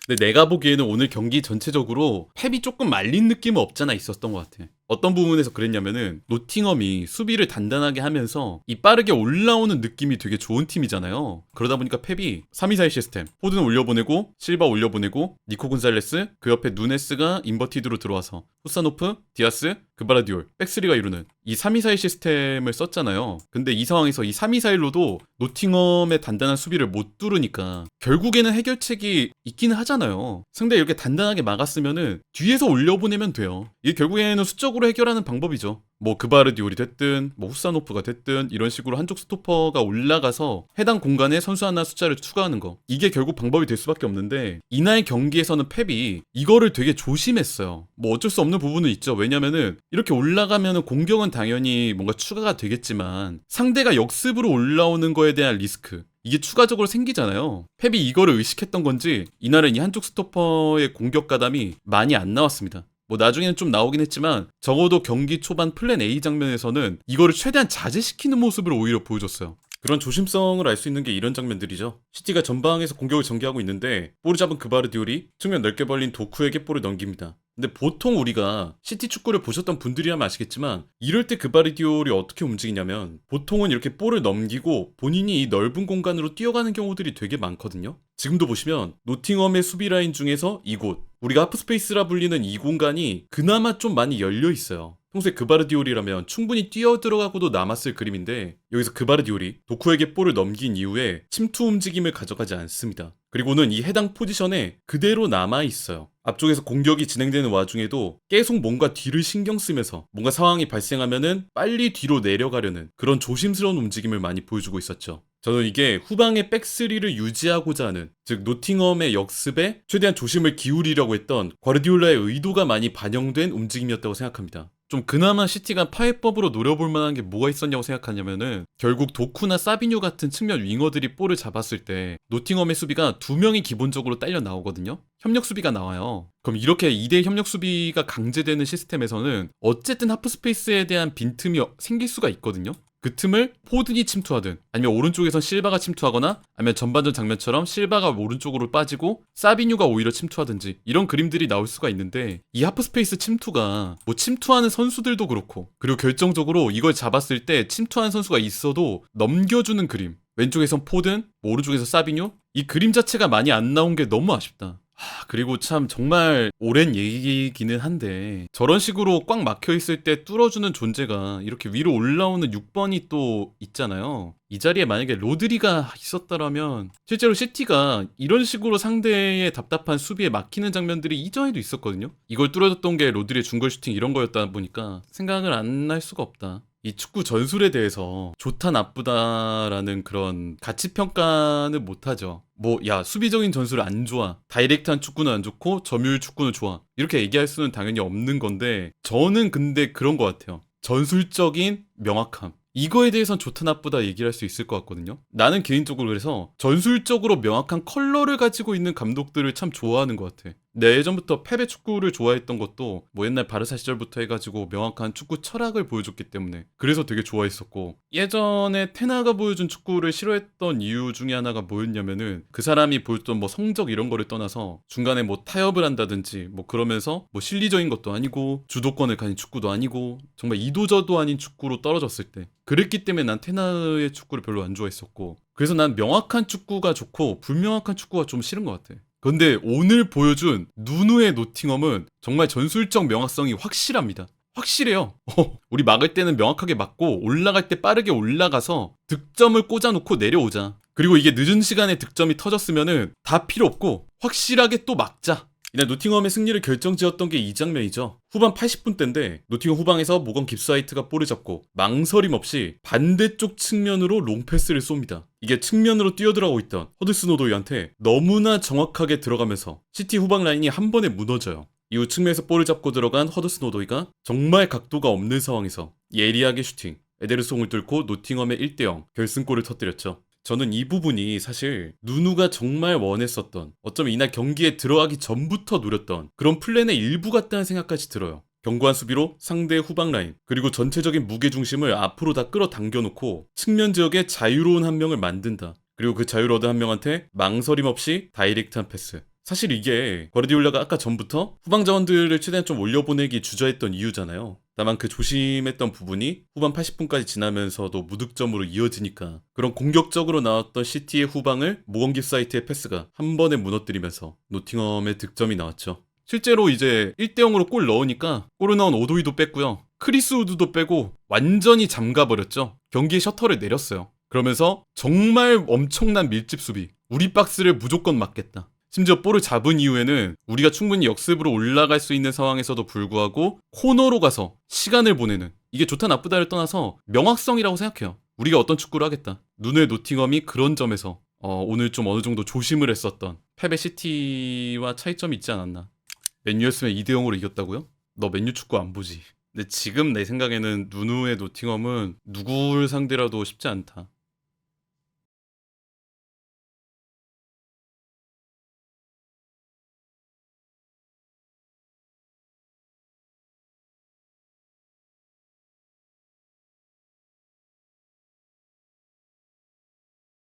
근데 내가 보기에는 오늘 경기 전체적으로 펩이 조금 말린 느낌은 없잖아 있었던 것 같아. 어떤 부분에서 그랬냐면은 노팅엄이 수비를 단단하게 하면서 이 빠르게 올라오는 느낌이 되게 좋은 팀이잖아요. 그러다 보니까 펩이 3-2-4 시스템, 포드는 올려보내고 실바 올려보내고 니코 곤살레스, 그 옆에 누네스가 인버티드로 들어와서 후사노프, 디아스, 그바라디올, 백스리가 이루는 이 3-2-4 시스템을 썼잖아요. 근데 이 상황에서 이 3-2-4-1로도 노팅엄의 단단한 수비를 못 뚫으니까 결국에는 해결책이 있기는 하잖아요. 상대 이렇게 단단하게 막았으면은 뒤에서 올려보내면 돼요. 이게 결국에는 수적으로 해결하는 방법이죠. 뭐 그바르디올이 됐든 뭐 후사노프가 됐든 이런 식으로 한쪽 스토퍼가 올라가서 해당 공간에 선수 하나 숫자를 추가하는 거, 이게 결국 방법이 될 수밖에 없는데 이날 경기에서는 펩이 이거를 되게 조심했어요. 뭐 어쩔 수 없는 부분은 있죠. 왜냐면은 이렇게 올라가면은 공격은 당연히 뭔가 추가가 되겠지만 상대가 역습으로 올라오는 거에 대한 리스크, 이게 추가적으로 생기잖아요. 펩이 이거를 의식했던 건지 이날은 이 한쪽 스토퍼의 공격 가담이 많이 안 나왔습니다. 뭐 나중에는 좀 나오긴 했지만 적어도 경기 초반 플랜 A 장면에서는 이거를 최대한 자제시키는 모습을 오히려 보여줬어요. 그런 조심성을 알 수 있는 게 이런 장면들이죠. 시티가 전방에서 공격을 전개하고 있는데 볼을 잡은 그바르디올이 측면 넓게 벌린 도쿠에게 볼을 넘깁니다. 근데 보통 우리가 시티 축구를 보셨던 분들이라면 아시겠지만 이럴 때 그바르디올이 어떻게 움직이냐면 보통은 이렇게 볼을 넘기고 본인이 이 넓은 공간으로 뛰어가는 경우들이 되게 많거든요. 지금도 보시면 노팅엄의 수비 라인 중에서 이곳, 우리가 하프스페이스라 불리는 이 공간이 그나마 좀 많이 열려 있어요. 평소에 그바르디올이라면 충분히 뛰어 들어가고도 남았을 그림인데 여기서 그바르디올이 도쿠에게 볼을 넘긴 이후에 침투 움직임을 가져가지 않습니다. 그리고는 이 해당 포지션에 그대로 남아 있어요. 앞쪽에서 공격이 진행되는 와중에도 계속 뭔가 뒤를 신경 쓰면서 뭔가 상황이 발생하면은 빨리 뒤로 내려가려는 그런 조심스러운 움직임을 많이 보여주고 있었죠. 저는 이게 후방의 백스리를 유지하고자 하는, 즉 노팅엄의 역습에 최대한 조심을 기울이려고 했던 과르디올라의 의도가 많이 반영된 움직임이었다고 생각합니다. 좀 그나마 시티가 파해법으로 노려볼 만한 게 뭐가 있었냐고 생각하냐면은 결국 도쿠나 사비뉴 같은 측면 윙어들이 볼을 잡았을 때 노팅엄의 수비가 두 명이 기본적으로 딸려 나오거든요. 협력 수비가 나와요. 그럼 이렇게 2대1 협력 수비가 강제되는 시스템에서는 어쨌든 하프스페이스에 대한 빈틈이 생길 수가 있거든요. 그 틈을 포든이 침투하든 아니면 오른쪽에선 실바가 침투하거나 아니면 전반전 장면처럼 실바가 오른쪽으로 빠지고 사비뉴가 오히려 침투하든지 이런 그림들이 나올 수가 있는데 이 하프스페이스 침투가 뭐 침투하는 선수들도 그렇고 그리고 결정적으로 이걸 잡았을 때 침투하는 선수가 있어도 넘겨주는 그림, 왼쪽에선 포든, 뭐 오른쪽에서 사비뉴, 이 그림 자체가 많이 안 나온 게 너무 아쉽다. 그리고 참 정말 오랜 얘기기는 한데 저런 식으로 꽉 막혀있을 때 뚫어주는 존재가 이렇게 위로 올라오는 6번이 또 있잖아요. 이 자리에 만약에 로드리가 있었더라면 실제로 시티가 이런 식으로 상대의 답답한 수비에 막히는 장면들이 이전에도 있었거든요. 이걸 뚫어줬던 게 로드리의 중거리 슈팅 이런 거였다 보니까 생각을 안 할 수가 없다. 이 축구 전술에 대해서 좋다 나쁘다라는 그런 가치평가는 못하죠. 뭐 야 수비적인 전술 안 좋아, 다이렉트한 축구는 안 좋고 점유율 축구는 좋아, 이렇게 얘기할 수는 당연히 없는 건데 저는 근데 그런 것 같아요. 전술적인 명확함, 이거에 대해선 좋다 나쁘다 얘기를 할 수 있을 것 같거든요. 나는 개인적으로 그래서 전술적으로 명확한 컬러를 가지고 있는 감독들을 참 좋아하는 것 같아. 내 예전부터 펩의 축구를 좋아했던 것도 뭐 옛날 바르사 시절부터 해가지고 명확한 축구 철학을 보여줬기 때문에 그래서 되게 좋아했었고, 예전에 테나가 보여준 축구를 싫어했던 이유 중에 하나가 뭐였냐면은 그 사람이 보였던 뭐 성적 이런 거를 떠나서 중간에 뭐 타협을 한다든지 뭐 그러면서 뭐 실리적인 것도 아니고 주도권을 가진 축구도 아니고 정말 이도저도 아닌 축구로 떨어졌을 때, 그랬기 때문에 난 테나의 축구를 별로 안 좋아했었고, 그래서 난 명확한 축구가 좋고 불명확한 축구가 좀 싫은 것 같아. 근데 오늘 보여준 누누의 노팅엄은 정말 전술적 명확성이 확실합니다. 확실해요. 우리 막을 때는 명확하게 막고 올라갈 때 빠르게 올라가서 득점을 꽂아놓고 내려오자. 그리고 이게 늦은 시간에 득점이 터졌으면은 다 필요 없고 확실하게 또 막자. 이날 노팅엄의 승리를 결정지었던 게 이 장면이죠. 후반 80분 대인데 노팅엄 후방에서 모건 깁스화이트가 볼을 잡고 망설임 없이 반대쪽 측면으로 롱패스를 쏩니다. 이게 측면으로 뛰어들어가고 있던 허드슨 오도이한테 너무나 정확하게 들어가면서 시티 후방 라인이 한 번에 무너져요. 이후 측면에서 볼을 잡고 들어간 허드슨 오도이가 정말 각도가 없는 상황에서 예리하게 슈팅, 에데르송을 뚫고 노팅엄의 1대0 결승골을 터뜨렸죠. 저는 이 부분이 사실 누누가 정말 원했었던, 어쩌면 이날 경기에 들어가기 전부터 노렸던 그런 플랜의 일부 같다는 생각까지 들어요. 견고한 수비로 상대의 후방 라인 그리고 전체적인 무게중심을 앞으로 다 끌어당겨놓고 측면 지역에 자유로운 한 명을 만든다. 그리고 그 자유로운 한 명한테 망설임 없이 다이렉트한 패스, 사실 이게 과르디올라가 아까 전부터 후방 자원들을 최대한 좀 올려보내기 주저했던 이유잖아요. 다만 그 조심했던 부분이 후반 80분까지 지나면서도 무득점으로 이어지니까 그런 공격적으로 나왔던 시티의 후방을 모건깁 사이트의 패스가 한 번에 무너뜨리면서 노팅엄의 득점이 나왔죠. 실제로 이제 1대0으로 골 넣으니까 골을 넣은 오도이도 뺐고요. 크리스 우드도 빼고 완전히 잠가버렸죠. 경기의 셔터를 내렸어요. 그러면서 정말 엄청난 밀집 수비. 우리 박스를 무조건 막겠다. 심지어 볼을 잡은 이후에는 우리가 충분히 역습으로 올라갈 수 있는 상황에서도 불구하고 코너로 가서 시간을 보내는, 이게 좋다 나쁘다를 떠나서 명확성이라고 생각해요. 우리가 어떤 축구를 하겠다. 눈의 노팅엄이 그런 점에서 오늘 좀 어느 정도 조심을 했었던 패배 시티와 차이점이 있지 않았나. 맨유였으면 2대0으로 이겼다고요? 너 맨유 축구 안 보지. 근데 지금 내 생각에는 누누의 노팅엄은 누구를 상대라도 쉽지 않다.